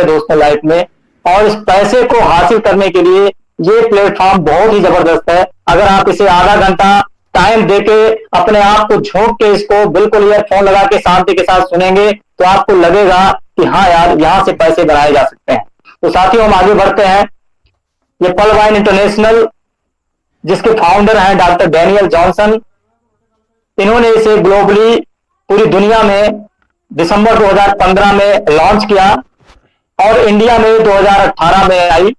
है दोस्तों लाइफ में। और इस पैसे को हासिल करने के लिए ये प्लेटफॉर्म बहुत ही जबरदस्त है। अगर आप इसे आधा घंटा टाइम देके अपने आप को झोंक के इसको बिल्कुल ईयरफोन लगा के शांति के साथ सुनेंगे तो आपको लगेगा कि हाँ यार, यहां से पैसे बनाए जा सकते हैं। तो साथियों, हम आगे बढ़ते हैं। ये पलवाइन इंटरनेशनल, जिसके फाउंडर हैं डॉक्टर डैनियल जॉनसन, इन्होंने इसे ग्लोबली पूरी दुनिया में दिसंबर 2015 में लॉन्च किया और इंडिया में 2018 में आई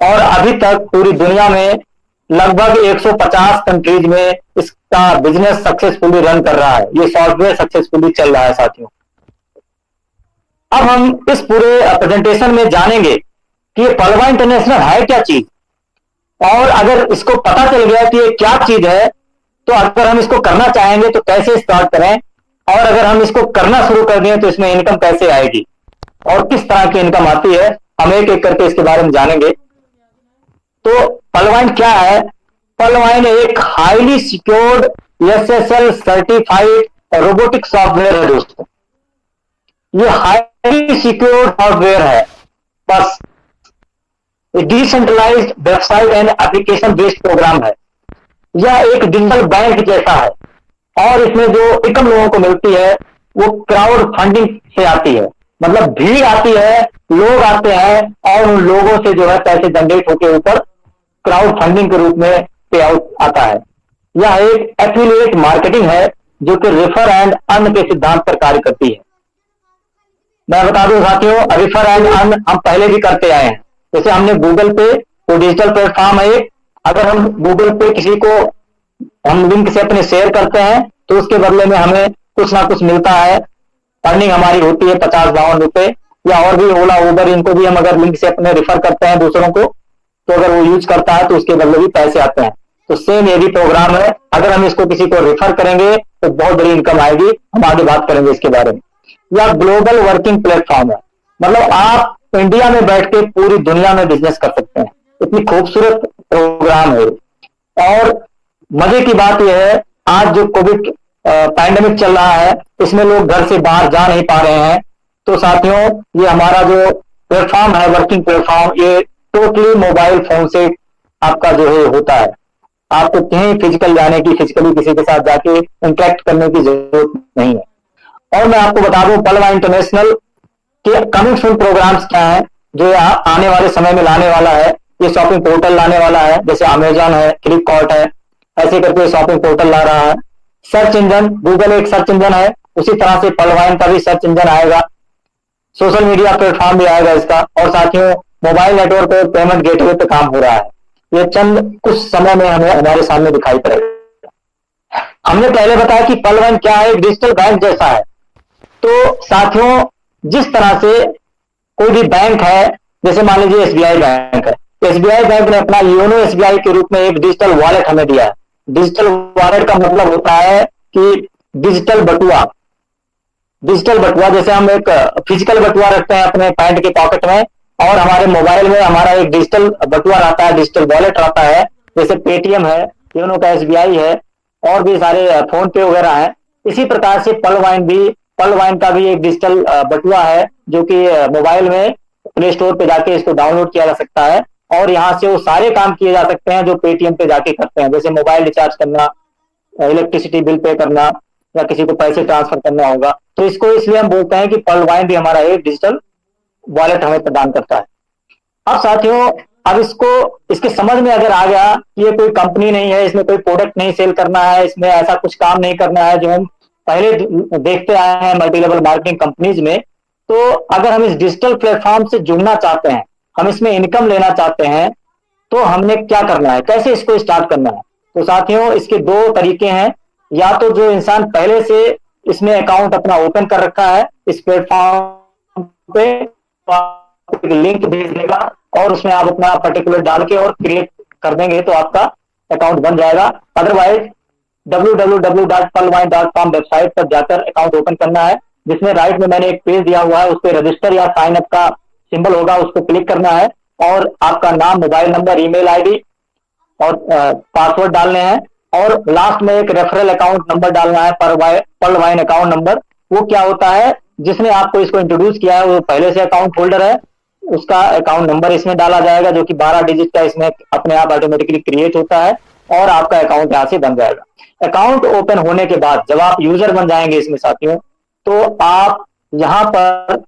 और अभी तक पूरी दुनिया में लगभग 150 कंट्रीज में इसका बिजनेस सक्सेसफुली रन कर रहा है। ये सॉफ्टवेयर सक्सेसफुली चल रहा है साथियों। अब हम इस पूरे प्रेजेंटेशन में जानेंगे कि ये पलवा इंटरनेशनल है क्या चीज, और अगर इसको पता चल गया कि ये क्या चीज है तो अगर हम इसको करना चाहेंगे तो कैसे स्टार्ट करें, और अगर हम इसको करना शुरू कर दें तो इसमें इनकम कैसे आएगी और किस तरह की इनकम आती है, हम एक एक करके इसके बारे में जानेंगे। तो पलवाइन क्या है? पलवाइन एक highly secured SSL certified robotic software है दोस्तों। ये हाईली सिक्योर्ड सॉफ्टवेयर है, बस decentralised website and application based program है। यह एक डिजिटल बैंक जैसा है और इसमें जो इनकम लोगों को मिलती है वो क्राउड फंडिंग से आती है। मतलब भीड़ आती है, लोग आते हैं और उन लोगों से जो है पैसे जनरेट होकर ऊपर क्राउड फंडिंग के रूप में पे आउट आता है। यह एक एफिलिएट मार्केटिंग है जो कि रेफर एंड अर्न के सिद्धांत पर कार्य करती है। मैं बता दूं साथियों, रेफर एंड अर्न हम पहले भी करते आए हैं। जैसे हमने गूगल पे, तो डिजिटल प्लेटफॉर्म है एक, अगर हम गूगल पे किसी को हम लिंक से अपने शेयर करते हैं तो उसके बदले में हमें कुछ ना कुछ मिलता है, अर्निंग हमारी होती है 50-52 रुपए। या और भी ओला उबर, इनको भी हम अगर लिंक से अपने रेफर करते हैं दूसरों को तो अगर वो यूज करता है तो उसके बदले भी पैसे आते हैं। तो सेम ये भी प्रोग्राम है, अगर हम इसको किसी को रेफर करेंगे तो बहुत बड़ी इनकम आएगी। हम आगे बात करेंगे इसके बारे में। यह ग्लोबल वर्किंग प्लेटफॉर्म है, मतलब आप इंडिया में बैठ के पूरी दुनिया में बिजनेस कर सकते हैं। इतनी खूबसूरत प्रोग्राम है। और मजे की बात यह है, आज जो कोविड पैंडेमिक चल रहा है इसमें लोग घर से बाहर जा नहीं पा रहे हैं, तो साथियों ये हमारा जो प्लेटफॉर्म है, वर्किंग प्लेटफॉर्म, ये टोटली मोबाइल फोन से आपका जो है होता है। आपको कहीं फिजिकल जाने की, फिजिकली किसी के साथ जाके इंटरेक्ट करने की जरूरत नहीं है। और मैं आपको बता दूं पलवा इंटरनेशनल के कमिंग सून प्रोग्राम्स क्या है जो आने वाले समय में लाने वाला है। ये शॉपिंग पोर्टल लाने वाला है, जैसे अमेजॉन है, फ्लिपकार्ट है, ऐसे करके शॉपिंग पोर्टल ला रहा है। सर्च इंजन, गूगल एक सर्च इंजन है, उसी तरह से पलवाइन का भी सर्च इंजन आएगा। सोशल मीडिया प्लेटफॉर्म भी आएगा इसका। और साथियों मोबाइल नेटवर्क और पेमेंट गेटवे पे काम हो रहा है। ये चंद कुछ समय में हमें हमारे सामने दिखाई पड़ेगा। हमने पहले बताया कि पलवाइन क्या है, एक डिजिटल बैंक जैसा है। तो साथियों जिस तरह से कोई भी बैंक है, जैसे मान लीजिए एसबीआई बैंक है, एसबीआई बैंक ने अपना योनो एसबीआई के रूप में एक डिजिटल वॉलेट हमें दिया है। डिजिटल वॉलेट का मतलब होता है कि डिजिटल बटुआ। डिजिटल बटुआ, जैसे हम एक फिजिकल बटुआ रखते हैं अपने पैंट के पॉकेट में, और हमारे मोबाइल में हमारा एक डिजिटल बटुआ रहता है, डिजिटल वॉलेट रहता है। जैसे पेटीएम है, योनो का एसबीआई है, और भी सारे फोन पे वगैरह है। इसी प्रकार से पलवाइन का भी एक डिजिटल बटुआ है जो कि मोबाइल में प्ले स्टोर पे जाके इसको डाउनलोड किया जा सकता है और यहाँ से वो सारे काम किए जा सकते हैं जो पेटीएम पे जाके करते हैं। जैसे मोबाइल रिचार्ज करना, इलेक्ट्रिसिटी बिल पे करना, या किसी को पैसे ट्रांसफर करना होगा। तो इसको इसलिए हम बोलते हैं कि पलवाइन भी हमारा एक डिजिटल वॉलेट हमें प्रदान करता है। अब साथियों अब इसके समझ में अगर आ गया कि ये कोई कंपनी नहीं है, इसमें कोई प्रोडक्ट नहीं सेल करना है, इसमें ऐसा कुछ काम नहीं करना है जो हम पहले देखते आए हैं मल्टी लेवल मार्केटिंग कंपनीज में, तो अगर हम इस डिजिटल प्लेटफॉर्म से जुड़ना चाहते हैं, हम इसमें इनकम लेना चाहते हैं, तो हमने क्या करना है, कैसे इसको स्टार्ट करना है। तो साथियों इसके दो तरीके हैं। या तो जो इंसान पहले से इसमें अकाउंट अपना ओपन कर रखा है इस प्लेटफॉर्म पे, तो लिंक भेज देगा और उसमें आप अपना पर्टिकुलर डाल के और क्रिएट कर देंगे तो आपका अकाउंट बन जाएगा। अदरवाइज www.palwine.com वेबसाइट पर जाकर अकाउंट ओपन करना है, जिसमें राइट में मैंने एक पेज दिया हुआ है, उस पर रजिस्टर या साइन अप का सिंबल होगा, उस पर क्लिक करना है और आपका नाम, मोबाइल नंबर, ईमेल आईडी और पासवर्ड डालने हैं और लास्ट में एक रेफरल अकाउंट नंबर डालना है, पलवाइन अकाउंट नंबर। वो क्या होता है जिसने आपको इसको इंट्रोड्यूस किया है वो पहले से अकाउंट होल्डर है, उसका अकाउंट नंबर इसमें डाला जाएगा जो कि 12 डिजिट का इसमें अपने आप ऑटोमेटिकली क्रिएट होता है और आपका अकाउंट यहाँ से बन जाएगा। अकाउंट ओपन होने के बाद जब आप यूजर बन जाएंगे इसमें साथियों, तो आप यहाँ पर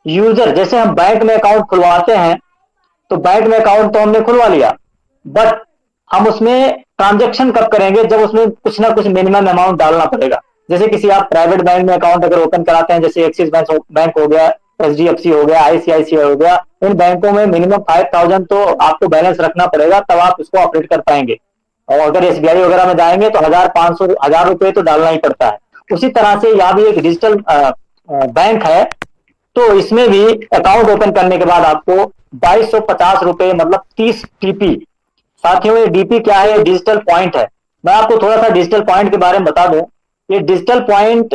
यूजर, जैसे हम बैंक में अकाउंट खुलवाते हैं तो बैंक में अकाउंट तो हमने खुलवा लिया, बट हम उसमें ट्रांजेक्शन कब करेंगे, जब उसमें कुछ ना कुछ मिनिमम अमाउंट डालना पड़ेगा। जैसे किसी आप प्राइवेट बैंक में अकाउंट अगर ओपन कराते हैं, जैसे एक्सिस बैंक हो गया, एचडीएफसी हो गया, आईसीआईसीआई हो गया, इन बैंकों में मिनिमम 5000 तो आपको बैलेंस रखना पड़ेगा, तब आप इसको ऑपरेट कर पाएंगे। और अगर एसबीआई वगैरह में जाएंगे तो 1500 1000 रुपए तो डालना ही पड़ता है। उसी तरह से यह भी एक डिजिटल बैंक है, तो इसमें भी अकाउंट ओपन करने के बाद आपको 2250 रुपए मतलब 30 टीपी। साथियों ये डीपी क्या है? डिजिटल पॉइंट है। मैं आपको थोड़ा सा डिजिटल पॉइंट के बारे में बता दूं। ये डिजिटल पॉइंट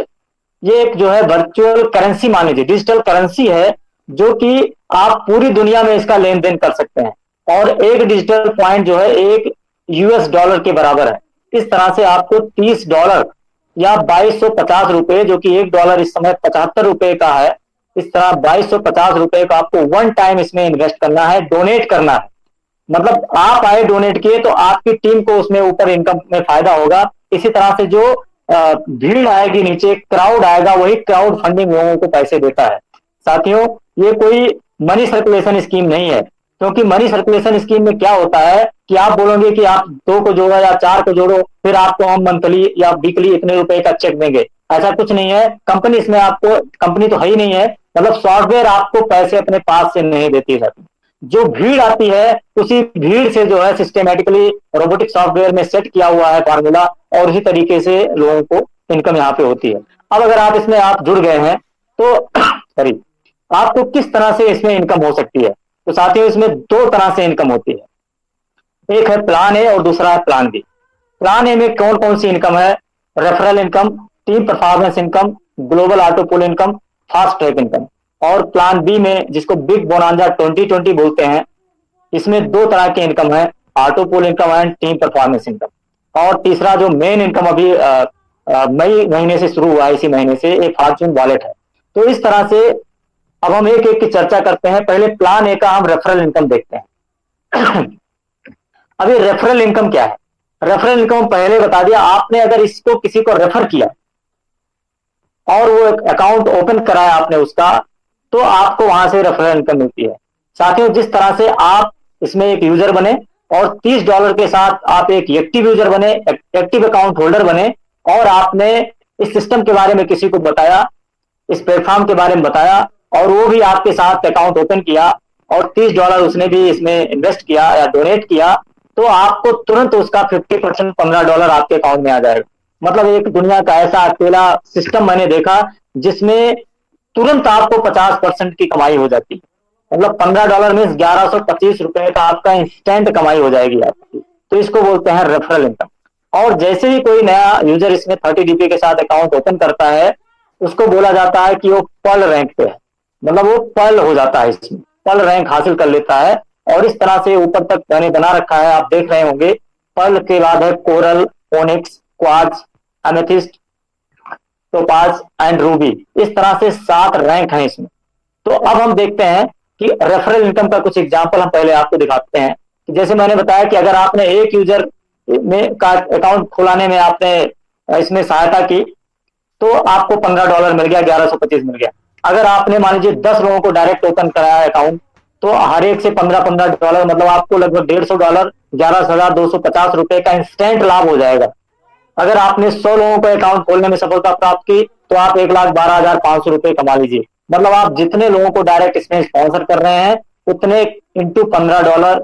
ये एक जो है वर्चुअल करेंसी मान लीजिए, डिजिटल करेंसी है जो कि आप पूरी दुनिया में इसका लेन देन कर सकते हैं, और एक डिजिटल पॉइंट जो है एक यूएस डॉलर के बराबर है। इस तरह से आपको $30 या 2250 रुपए, जो कि $1 इस समय 75 रुपए का है, इस तरह 2250 रुपए का आपको वन टाइम इसमें इन्वेस्ट करना है, डोनेट करना है। मतलब आप आए डोनेट किए तो आपकी टीम को उसमें ऊपर इनकम में फायदा होगा। इसी तरह से जो भीड़ आएगी नीचे, क्राउड आएगा, वही क्राउड फंडिंग लोगों को पैसे देता है। साथियों ये कोई मनी सर्कुलेशन स्कीम नहीं है, क्योंकि मनी सर्कुलेशन स्कीम में क्या होता है कि आप बोलोगे कि आप 2 को जोड़ो या 4 को जोड़ो, फिर आपको हम मंथली या वीकली इतने रुपए का चेक देंगे। ऐसा कुछ नहीं है। कंपनी इसमें आपको, कंपनी तो है ही नहीं है, मतलब सॉफ्टवेयर आपको पैसे अपने पास से नहीं देती है। जो भीड़ आती है उसी भीड़ से जो है सिस्टमेटिकली रोबोटिक सॉफ्टवेयर में सेट किया हुआ है फार्मूला, और उसी तरीके से लोगों को इनकम यहाँ पे होती है। अब अगर आप इसमें आप जुड़ गए हैं तो सॉरी, आपको किस तरह से इसमें इनकम हो सकती है? तो साथियों इसमें 2 तरह से इनकम होती है। एक है प्लान ए और दूसरा है प्लान बी। प्लान ए में कौन कौन सी इनकम है? Referral income, team performance income, global auto पुल इनकम, फास्ट ट्रैक इनकम। और प्लान बी में जिसको बिग बोनांजा 2020 बोलते हैं, इसमें 2 तरह की इनकम है, auto pull income and team performance income. और तीसरा जो मेन इनकम अभी मई महीने से शुरू हुआ है, इसी महीने से, एक फॉर्च्यून वॉलेट है। तो इस तरह से अब हम एक एक की चर्चा करते हैं। पहले प्लान ए का हम रेफरल इनकम देखते हैं। अभी रेफरल इनकम क्या है? रेफरल इनकम पहले बता दिया आपने, अगर इसको किसी को रेफर किया और वो अकाउंट ओपन कराया आपने उसका, तो आपको वहां से रेफरल इनकम मिलती है। साथियों जिस तरह से आप इसमें एक यूजर बने और $30 के साथ आप एक एक्टिव यूजर बने, एक्टिव अकाउंट होल्डर बने, और आपने इस सिस्टम के बारे में किसी को बताया, इस प्लेटफॉर्म के बारे में बताया, और वो भी आपके साथ अकाउंट ओपन किया और $30 उसने भी इसमें इन्वेस्ट किया या डोनेट किया, तो आपको तुरंत उसका 50% $15 आपके अकाउंट में आ जाएगा। मतलब एक दुनिया का ऐसा अकेला सिस्टम मैंने देखा जिसमें तुरंत आपको 50% की कमाई हो जाती है। मतलब $15 में 1125 रुपए का आपका इंस्टेंट कमाई हो जाएगी आपकी। तो इसको बोलते हैं रेफरल इनकम। और जैसे ही कोई नया यूजर इसमें 30 DP के साथ अकाउंट ओपन करता है, उसको बोला जाता है कि वो पर्ल रैंक पे है, मतलब वो पर्ल हो जाता है, इसमें पर्ल रैंक हासिल कर लेता है। और इस तरह से ऊपर तक मैंने बना रखा है, आप देख रहे होंगे। पर्ल के बाद है coral, onyx, quartz, amethyst, topaz and Ruby. इस तरह से 7 रैंक हैं इसमें। तो अब हम देखते हैं कि रेफरल इनकम का कुछ एग्जांपल हम पहले आपको दिखाते हैं। जैसे मैंने बताया कि अगर आपने एक यूजर में का अकाउंट खुलाने में आपने इसमें सहायता की, तो आपको $15 मिल गया, 1125 मिल गया। अगर आपने मान लीजिए 10 लोगों को डायरेक्ट ओपन कराया अकाउंट, तो हर एक से $15 मतलब आपको लगभग $150, 11,250 रुपए का इंस्टेंट लाभ हो जाएगा। अगर आपने 100 लोगों को अकाउंट खोलने में सफलता प्राप्त की, तो आप 1,12,500 रुपए कमा लीजिए। मतलब आप जितने लोगों को डायरेक्ट इसमें स्पॉन्सर कर रहे हैं, उतने इंटू $15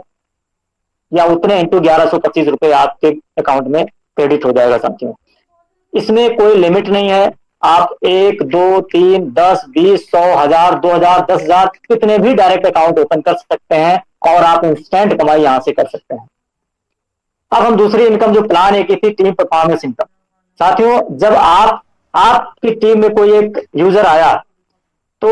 या उतने इंटू 1125 रुपए आपके अकाउंट में क्रेडिट हो जाएगा साथियों। इसमें कोई लिमिट नहीं है। आप 1, 2, 3, 10, 20, 100, 1000, 2000, 10,000 कितने भी डायरेक्ट अकाउंट ओपन कर सकते हैं और आप इंस्टेंट कमाई यहां से कर सकते हैं। अब हम दूसरी इनकम जो प्लान एक थी, टीम परफॉर्मेंस इनकम। साथियों जब आपकी टीम में कोई एक यूजर आया, तो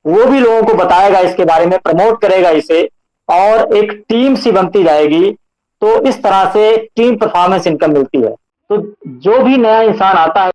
वो भी लोगों को बताएगा इसके बारे में, प्रमोट करेगा इसे, और एक टीम सी बनती जाएगी। तो इस तरह से टीम परफॉर्मेंस इनकम मिलती है। तो जो भी नया इंसान आता है